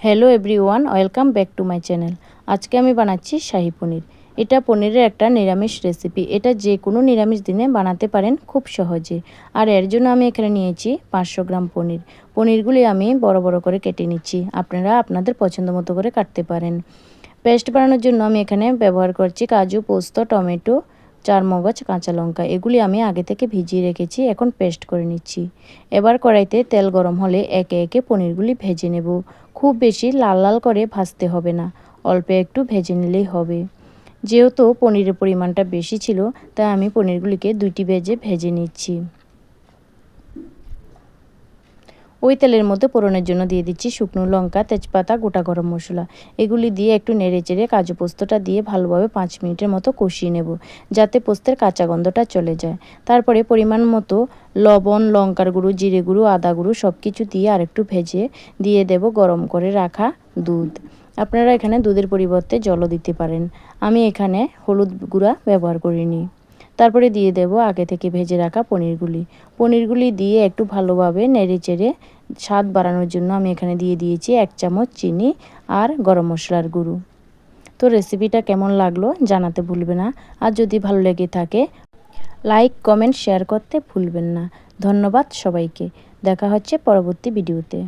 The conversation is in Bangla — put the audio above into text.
Hello everyone, welcome back to my channel. আজকে আমি বানাচ্ছি শাহী পনির। এটা পনিরের একটা নিরামিষ রেসিপি। এটা যে কোনো নিরামিষ দিনে বানাতে পারেন খুব সহজে। আর এর জন্য আমি এখানে নিয়েছি 500 গ্রাম পনির। পনিরগুলি আমি বড় বড় করে কেটে নিচ্ছি। আপনারা আপনাদের পছন্দ মতো করে কাটতে পারেন। পেস্ট বানানোর জন্য আমি এখানে ব্যবহার করছি কাজু, পোস্ত, টমেটো, চারমগজ, কাঁচা লঙ্কা। এগুলি আমি আগে থেকে ভিজিয়ে রেখেছি, এখন পেস্ট করে নিচ্ছি। এবার কড়াইতে তেল গরম হলে একে একে পনিরগুলি ভেজে নেব। খুব বেশি লাল লাল করে ভাজতে হবে না, অল্প একটু ভেজে নিলেই হবে। যেহেতু পনিরের পরিমাণটা বেশি ছিল, তাই আমি পনিরগুলিকে দুইটি ভেজে নিচ্ছি। ওই তেলের মধ্যে ফোড়নের জন্য দিয়ে দিচ্ছি শুকনো লঙ্কা, তেজপাতা, গোটা গরম মশলা। এগুলি দিয়ে একটু নেড়ে চেড়ে কাজু পোস্তটা দিয়ে ভালোভাবে 5 মিনিটের মতো কষিয়ে নেব, যাতে পোস্তের কাঁচা গন্ধটা চলে যায়। তারপরে পরিমাণ মতো লবণ, লঙ্কার গুঁড়ো, জিরে গুঁড়ো, আদা গুঁড়ো সব কিছু দিয়ে আরেকটু ভেজে দিয়ে দেব গরম করে রাখা দুধ। আপনারা এখানে দুধের পরিবর্তে জলও দিতে পারেন। আমি এখানে হলুদ গুঁড়া ব্যবহার করিনি। তারপরে দিয়ে দেব আগে থেকে ভেজে রাখা পনিরগুলি দিয়ে একটু ভালোভাবে নেড়ে চেড়ে স্বাদ বাড়ানোর জন্য আমি এখানে দিয়ে দিয়েছি 1 চামচ চিনি আর গরম মশলার গুঁড়ো। তো রেসিপিটা কেমন লাগলো জানাতে ভুলবে না। আর যদি ভালো লেগে থাকে লাইক, কমেন্ট, শেয়ার করতে ভুলবেন না। ধন্যবাদ সবাইকে। দেখা হচ্ছে পরবর্তী ভিডিওতে।